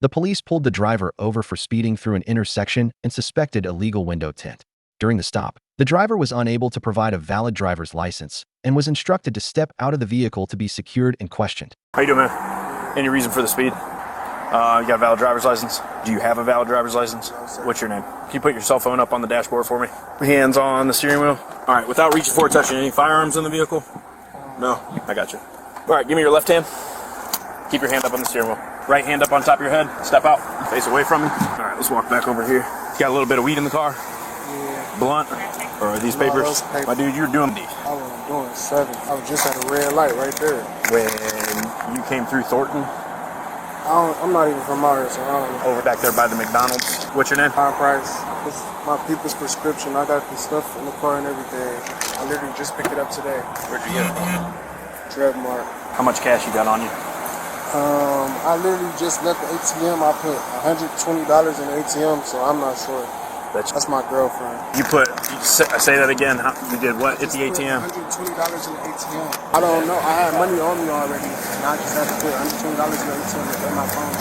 The police pulled the driver over for speeding through an intersection and suspected illegal window tint. During the stop, the driver was unable to provide a valid driver's license and was instructed to step out of the vehicle to be secured and questioned. How you doing, man? Any reason for the speed? You got a valid driver's license? Do you have a valid driver's license? No, sir. What's your name? Can you put your cell phone up on the dashboard for me? Hands on the steering wheel. All right, without reaching for or touching, any firearms in the vehicle? No? I got you. All right, give me your left hand. Keep your hand up on the steering wheel. Right hand up on top of your head. Step out. Face away from me. All right, let's walk back over here. You got a little bit of weed in the car? Yeah. Blunt? Or are these papers? Paper. My dude, you're doing D. I wasn't doing 7. I was just at a red light right there. When you came through Thornton? I'm not even from out here, so I don't know. Over back there by the McDonald's. What's your name? High price. It's my people's prescription. I got the stuff in the car and everything. I literally just picked it up today. Where'd you get it from? Drugmart. How much cash you got on you? I literally just left the ATM. I put $120 in the ATM, so I'm not sure. That's my girlfriend. Say that again. You did what at the ATM? $120 in the ATM. I don't know. I had money on me already, and I just had to put $120 in the ATM to pay my phone.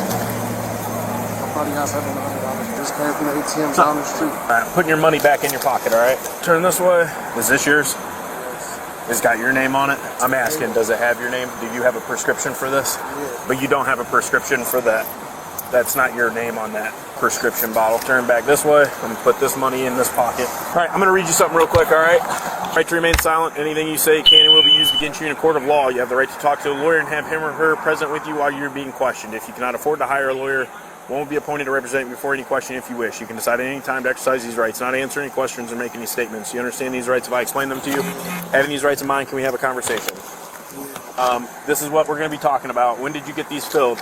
I probably have $700. Just came from the ATM down the street. All right, putting your money back in your pocket, all right? Turn this way. Is this yours? It's got your name on it? I'm asking, does it have your name? Do you have a prescription for this? Yeah. But you don't have a prescription for that. That's not your name on that prescription bottle. Turn back this way. I'm gonna put this money in this pocket. All right, I'm gonna read you something real quick, all right? Right to remain silent. Anything you say can and will be used against you in a court of law. You have the right to talk to a lawyer and have him or her present with you while you're being questioned. If you cannot afford to hire a lawyer, one will be appointed to represent you before any question if you wish. You can decide at any time to exercise these rights, not answer any questions or make any statements. You understand these rights if I explain them to you? Having these rights in mind, can we have a conversation? This is what we're going to be talking about. When did you get these filled?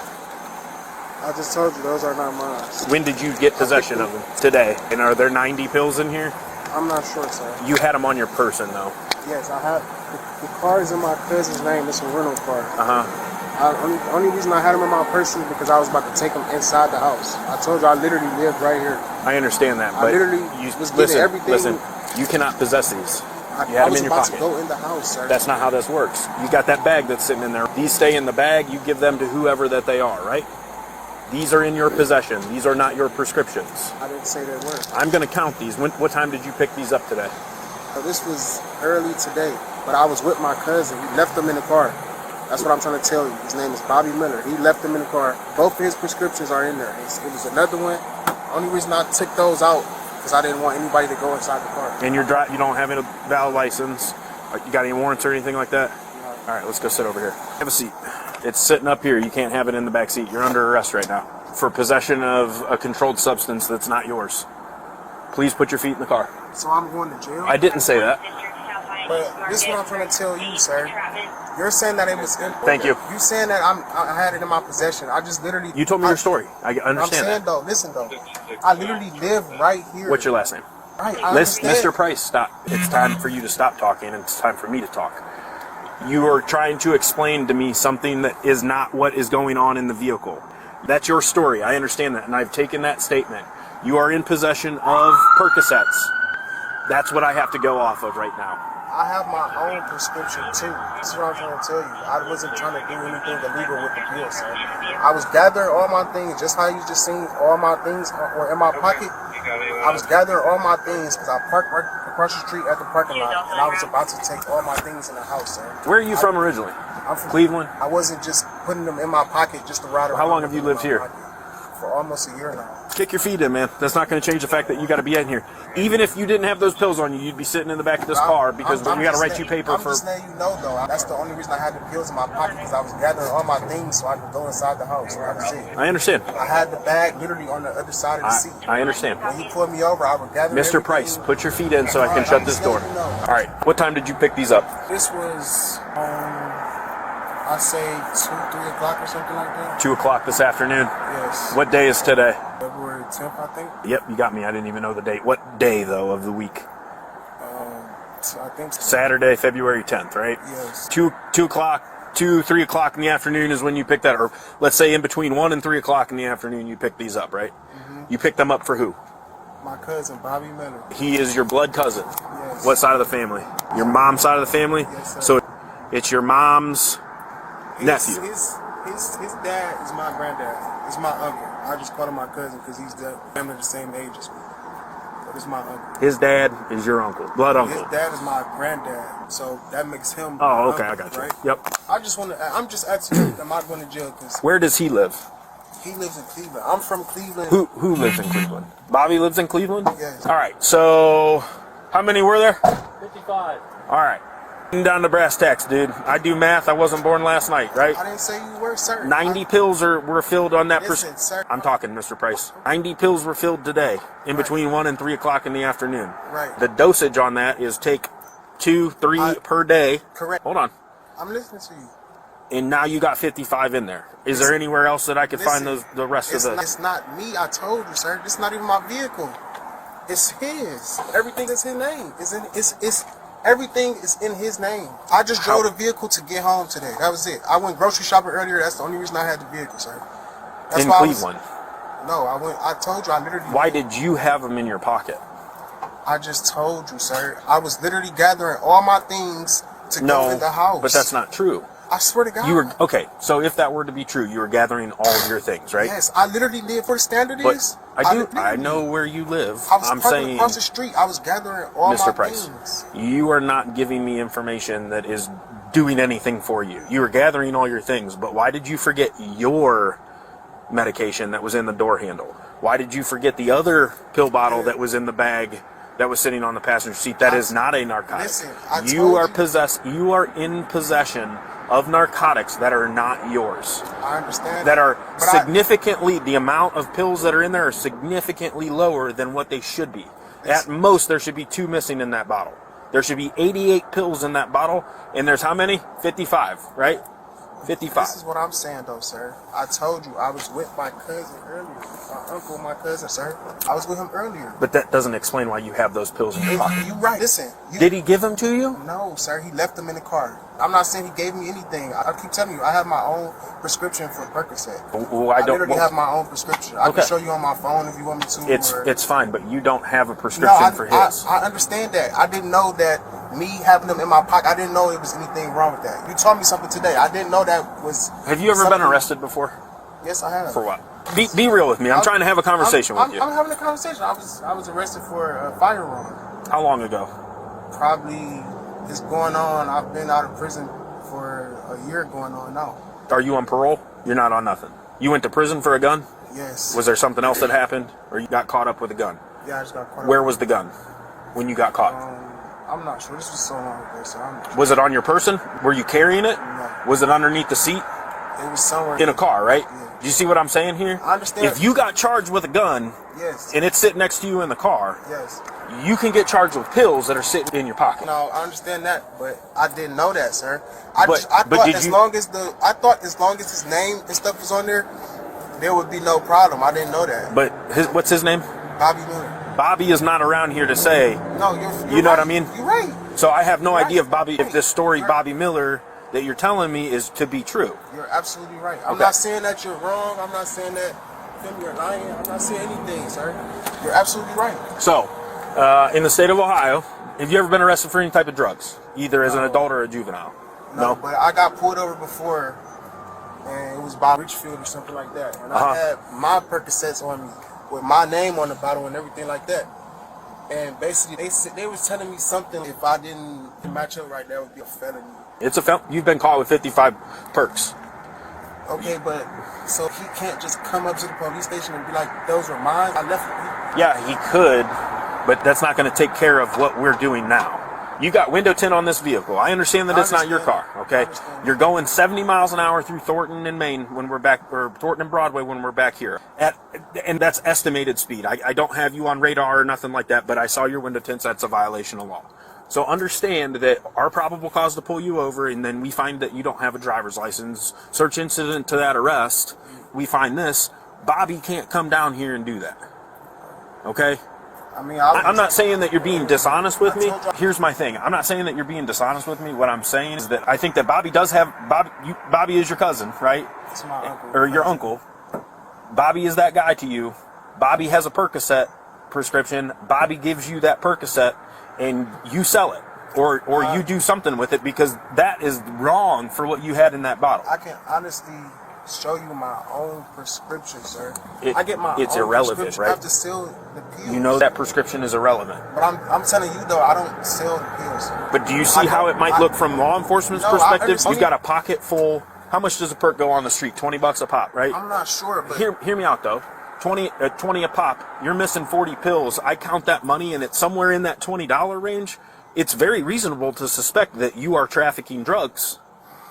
I just told you, those are not mine. When did you get possession of them? Today. And are there 90 pills in here? I'm not sure, sir. You had them on your person, though. Yes, I have. The car is in my cousin's name. It's a rental car. Only reason I had them in my person is because I was about to take them inside the house. I told you I literally lived right here. I understand that, but I literally was getting everything. Listen, you cannot possess these. You had them in your pocket. I was about to go in the house, sir. That's not how this works. You got that bag that's sitting in there. These stay in the bag. You give them to whoever that they are, right? These are in your possession. These are not your prescriptions. I didn't say they were. I'm going to count these. What time did you pick these up today? This was early today, but I was with my cousin. He left them in the car. That's what I'm trying to tell you. His name is Bobby Miller. He left them in the car. Both of his prescriptions are in there. It was another one. Only reason I took those out because I didn't want anybody to go inside the car. And you don't have any valid license? You got any warrants or anything like that? No. All right, let's go sit over here. Have a seat. It's sitting up here. You can't have it in the back seat. You're under arrest right now for possession of a controlled substance that's not yours. Please put your feet in the car. So I'm going to jail? I didn't say that. But this is what I'm trying to tell you, sir. You're saying that it was in. Thank you. You saying that I had it in my possession. I just literally. You told me your story. I understand I'm saying that. though, listen though. I literally live right here. What's your last name? Right, I understand. Mr. Price, stop. It's time for you to stop talking, and it's time for me to talk. You are trying to explain to me something that is not what is going on in the vehicle. That's your story. I understand that, and I've taken that statement. You are in possession of Percocets. That's what I have to go off of right now. I have my own prescription too. This is what I'm trying to tell you. I wasn't trying to do anything illegal with the pills, sir. I was gathering all my things, just how you just seen all my things were in my pocket. I was gathering all my things because I parked right across the street at the parking lot, and I was about to take all my things in the house, sir. Where are you from originally? I'm from Cleveland? I wasn't just putting them in my pocket just to ride around. How long have you lived here? For almost a year now. Kick your feet in, man. That's not going to change the fact that you got to be in here. Even if you didn't have those pills on you, you'd be sitting in the back of this car because we got to write you paper for. I'm just letting you know, though. That's the only reason I had the pills in my pocket because I was gathering all my things so I could go inside the house. That was it. I understand. I had the bag literally on the other side of the seat. I understand. When you pulled me over, I was gathering. Mr. Price, put your feet in so I can shut this door. All right. What time did you pick these up? This was, I say 2, 3 o'clock or something like that. 2 o'clock this afternoon. Yes. What day is today? February 10th, I think. Yep, you got me. I didn't even know the date. What day, though, of the week? I think so. Saturday, February 10th, right? Yes. 2 o'clock, 3 o'clock in the afternoon is when you pick that, or let's say in between 1 and 3 o'clock in the afternoon you pick these up, right? Mm-hmm. You pick them up for who? My cousin, Bobby Miller. He is your blood cousin. Yes. What side of the family? Your mom's side of the family? Yes, sir. So it's your mom's nephew. His dad is my granddad. It's my uncle. I just call him my cousin because he's the family the same age as me. But it's my uncle. His dad is your uncle, blood uncle. His dad is my granddad, so that makes him. Oh, okay, uncle, I got you. Right? Yep. I just want to. I'm just asking him, am I going to jail? Because Where does he live? he lives in Cleveland. I'm from Cleveland. Who lives in Cleveland? Bobby lives in Cleveland? Yes. All right, so how many were there? 55. All right. Down to brass tacks, dude. I do math. I wasn't born last night, right? I didn't say you were, sir. 90 pills were filled on that. Listen, sir. I'm talking, Mr. Price. 90 pills were filled today, in between 1 and 3 o'clock in the afternoon. Right. The dosage on that is take 2, 3 per day. Correct. Hold on. I'm listening to you. And now you got 55 in there. Is there anywhere else that I could find the rest of the... It's not me. I told you, sir. It's not even my vehicle. It's his. Everything is his name. Everything is in his name. I just drove the vehicle to get home today. That was it. I went grocery shopping earlier. That's the only reason I had the vehicle, sir. That's in why Cleveland? I told you. I literally... Why did you have them in your pocket? I just told you, sir. I was literally gathering all my things to go in the house. But that's not true. I swear to God. You were okay. So if that were to be true, you were gathering all of your things, right? Yes, I literally live where the standard But is. I know where you live. I was I'm parking saying, across the street. I was gathering all Mr. my Price, things. you are not giving me information that is doing anything for you. You were gathering all your things, but why did you forget your medication that was in the door handle? Why did you forget the other pill bottle that was in the bag that was sitting on the passenger seat? That is not a narcotic. Listen, You are in possession of narcotics that are not yours. I understand. That are significantly, the amount of pills that are in there are significantly lower than what they should be. At most, there should be 2 missing in that bottle. There should be 88 pills in that bottle, and there's how many? 55, right? 55. This is what I'm saying, though, sir. I told you I was with my cousin earlier. My uncle, my cousin, sir. I was with him earlier. But that doesn't explain why you have those pills in your pocket. You're right. Listen. Did he give them to you? No, sir. He left them in the car. I'm not saying he gave me anything. I keep telling you, I have my own prescription for Percocet. Well, I literally have my own prescription. I can show you on my phone if you want me to. It's fine, but you don't have a prescription for his. I understand that. I didn't know that me having them in my pocket, I didn't know there was anything wrong with that. You told me something today. I didn't know that was... Have you ever been arrested before? Yes, I have. For what? Be real with me. I'm trying to have a conversation with you. I'm having a conversation. I was arrested for a firearm. How long ago? Probably, it's going on. I've been out of prison for a year going on now. Are you on parole? You're not on nothing. You went to prison for a gun? Yes. Was there something else that happened? Or you got caught up with a gun? Yeah, I just got caught up. Where was the gun when you got caught? I'm not sure. This was so long ago, so I'm not sure. Was it on your person? Were you carrying it? No. Was it underneath the seat? It was somewhere. In a car, right? Yeah. Do you see what I'm saying here? I understand. If you got charged with a gun, yes, and it's sitting next to you in the car, yes, you can get charged with pills that are sitting in your pocket. No, I understand that, but I didn't know that, sir. I thought as long as his name and stuff was on there would be no problem. I didn't know that. But what's his name? Bobby Miller. Bobby is not around here to say. No, you know what I mean? You're right. So I have no idea if this story Bobby Miller that you're telling me is to be true. You're absolutely right. I'm not saying that you're wrong. I'm not saying that you're lying. I'm not saying anything, sir. You're absolutely right. So, in the state of Ohio, have you ever been arrested for any type of drugs, either as an adult or a juvenile? No, but I got pulled over before, and it was by Richfield or something like that. And I had my Percocets on me with my name on the bottle and everything like that. And basically, they was telling me something. If I didn't match up right, that would be a felony. It's a felony. You've been caught with 55 perks. Okay, but so he can't just come up to the police station and be like, "Those were mine. I left them." Yeah, he could, but that's not going to take care of what we're doing now. You got window tint on this vehicle. I understand that it's not your car, okay? You're going 70 miles an hour through Thornton and Maine when we're back, or Thornton and Broadway when we're back here. And that's estimated speed. I don't have you on radar or nothing like that, but I saw your window tints. That's a violation of law. So understand that our probable cause to pull you over, and then we find that you don't have a driver's license, search incident to that arrest, we find this, Bobby can't come down here and do that, okay? I mean, I'm not saying that you're being dishonest with me. Here's my thing. I'm not saying that you're being dishonest with me. What I'm saying is that I think that Bobby does have... Bobby is your cousin, right? It's my uncle. Or your uncle. Bobby is that guy to you. Bobby has a Percocet prescription. Bobby gives you that Percocet, and you sell it. Or you do something with it, because that is wrong for what you had in that bottle. I can honestly show you my own prescription, sir. It's own irrelevant, prescription. right? I have to sell the pills. You know that prescription is irrelevant. But I'm telling you though, I don't sell the pills, sir. But do you see how it might look from law enforcement's perspective? You've got a pocket full. How much does a perk go on the street? $20 a pop, right? I'm not sure, but Hear me out though. 20 a pop. You're missing 40 pills. I count that money and it's somewhere in that $20 range. It's very reasonable to suspect that you are trafficking drugs.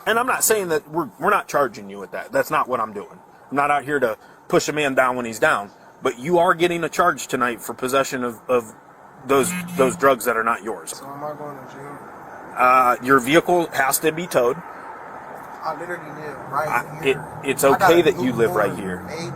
And I'm not saying that we're not charging you with that. That's not what I'm doing. I'm not out here to push a man down when he's down. But you are getting a charge tonight for possession of those drugs that are not yours. So am I going to jail? Your vehicle has to be towed. I literally live right here. It's okay that you live right here. Baby,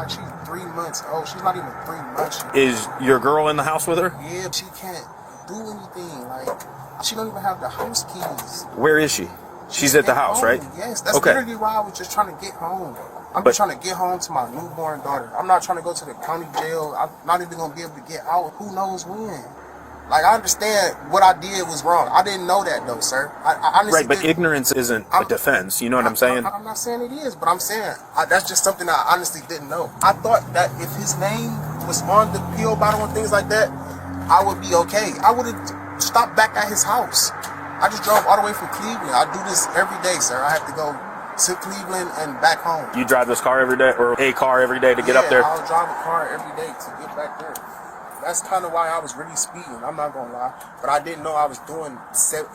she's 3 months old. She's not even 3 months. Is your girl in the house with her? Yeah, she can't do anything. Like, she don't even have the house keys. Where is she? She's at the house, home. right? Yes, that's okay. literally why I was just trying to get home. I'm just trying to get home to my newborn daughter. I'm not trying to go to the county jail. I'm not even going to be able to get out. Who knows when? Like, I understand what I did was wrong. I didn't know that, though, sir. I honestly right, but ignorance isn't a defense. You know what I'm saying? I'm not saying it is, but I'm saying that's just something I honestly didn't know. I thought that if his name was on the pill bottle and things like that, I would be okay. I would have stopped back at his house. I just drove all the way from Cleveland. I do this every day, sir. I have to go to Cleveland and back home. You drive this car every day, or a car every day to get up there? I'll drive a car every day to get back there. That's kind of why I was really speeding. I'm not going to lie. But I didn't know I was doing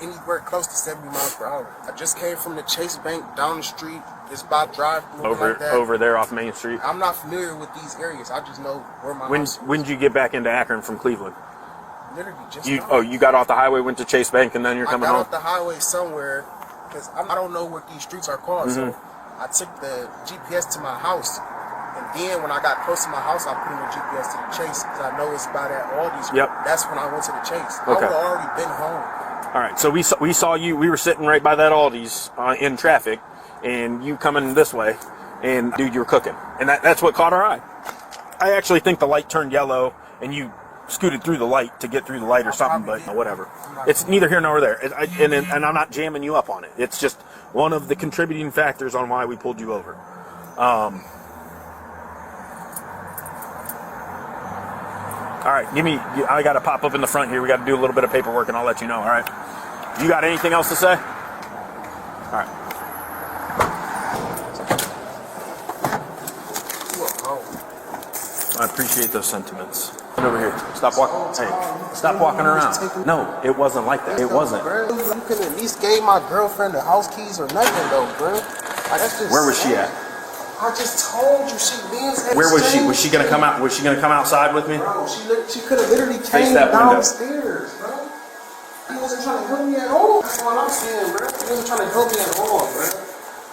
anywhere close to 70 miles per hour. I just came from the Chase Bank down the street. It's about drive-through like that. Over there off Main Street? I'm not familiar with these areas. I just know where my house is. When did you get back into Akron from Cleveland? Literally just you got off the highway, went to Chase Bank, and then you're coming home? I got off the highway somewhere because I don't know what these streets are called. Mm-hmm. So I took the GPS to my house. And then when I got close to my house, I put in the GPS to the Chase because I know it's by that Aldi's. Yep. That's when I went to the Chase. Okay. I would have already been home. All right. So we saw you. We were sitting right by that Aldi's in traffic, and you coming this way, and dude, you were cooking, and that's what caught our eye. I actually think the light turned yellow, and you scooted through the light to get through the light or something, but whatever. It's neither here nor there. And I'm not jamming you up on it. It's just one of the contributing factors on why we pulled you over. All right, I got to pop up in the front here. We got to do a little bit of paperwork, and I'll let you know, all right? You got anything else to say? All right. I appreciate those sentiments. Get over here. Stop walking. Hey, stop walking around. No, it wasn't like that. It wasn't. You could at least gave my girlfriend the house keys or nothing, though, bro. Like, that's just Where was she at? I just told you she lives at Where was she? Was she gonna come out? Was she gonna come outside with me? Bro, she could have literally came downstairs, bro. He wasn't trying to help me at all. That's what I'm saying, bro. He wasn't trying to help me at all, bro.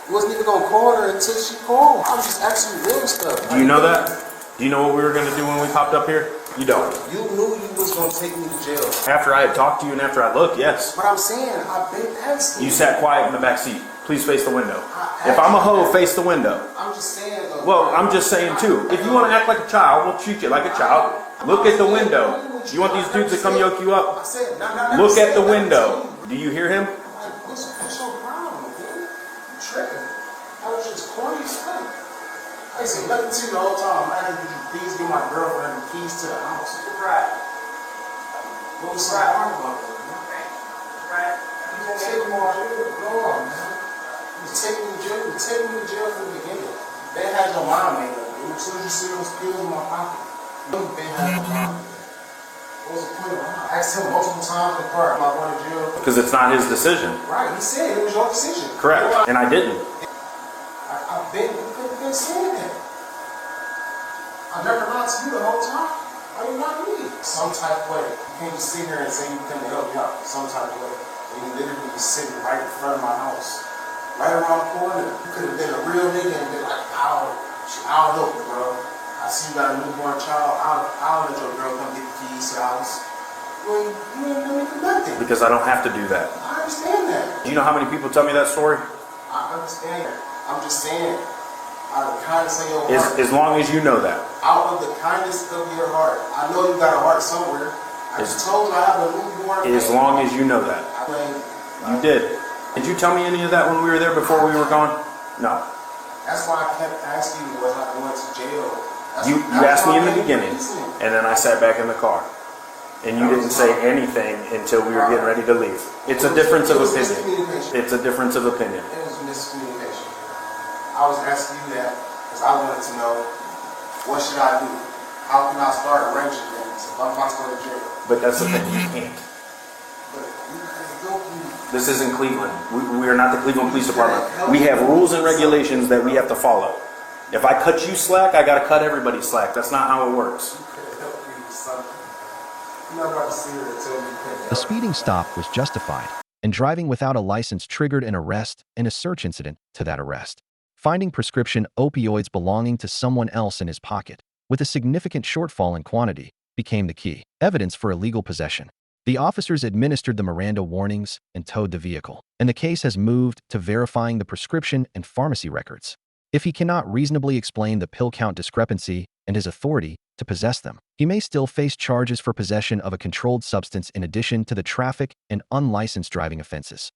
He wasn't even gonna call her until she called. I was just asking real stuff. Do you know that? Do you know what we were gonna do when we popped up here? You don't. You knew you was gonna take me to jail. After I had talked to you and after I looked, yes. But I'm saying, I've been asking. You sat quiet in the back seat. Please face the window. If I'm a hoe, face the window. I'm just saying, though. Well, I'm just saying too. If you want to act like a child, we'll treat you like a child. Look at the window. You want these dudes to come yoke you up? Look at the window. Do you hear him? What's your problem, dude? You tripping. I was just corny as fuck. I ain't said nothing to you the whole time. I'm asking you, please give my girlfriend the keys to the house. Right. What was so hard about that, man? Right. You gonna take me to jail? Go on, man. You take me to jail. You take me to jail from the beginning. They had your mind made up, dude. As soon as you see those pills in my pocket, they had your mind. What was the point? I asked him multiple times in the car, am I going to jail? Because it's not his decision. Right. He said it was your decision. Correct. And I didn't. I've been saying that. I never lied to you the whole time. I did not need some type of way. You can't just sit here and say you couldn't help me out some type of way. And you literally be sitting right in front of my house. Right around the corner. You could have been a real nigga and been like, I'll help you, bro. I see you got a newborn child. I'll let your girl come get the keys to the house. You ain't doing nothing. Because I don't have to do that. I understand that. Do you know how many people tell me that story? I understand that. I'm just saying, out of the kindness of your heart. As long as you know that. Out of the kindness of your heart. I know you got a heart somewhere. I just told you I have a newborn. As long as you know that. You did. Did you tell me any of that when we were there before we were gone? No. That's why I kept asking you, was I going to jail? You asked me in the beginning, and then I sat back in the car. And you didn't say anything until we were getting ready to leave. It's a difference of opinion. It's a difference of opinion. It was miscommunication. I was asking you that because I wanted to know, what should I do? How can I start arranging things if I'm not going to jail? But that's the thing, you can't. This isn't Cleveland. We are not the Cleveland Police Department. We have rules and regulations that we have to follow. If I cut you slack, I got to cut everybody slack. That's not how it works. The speeding stop was justified, and driving without a license triggered an arrest and a search incident to that arrest. Finding prescription opioids belonging to someone else in his pocket, with a significant shortfall in quantity, became the key evidence for illegal possession. The officers administered the Miranda warnings and towed the vehicle, and the case has moved to verifying the prescription and pharmacy records. If he cannot reasonably explain the pill count discrepancy and his authority to possess them, he may still face charges for possession of a controlled substance in addition to the traffic and unlicensed driving offenses.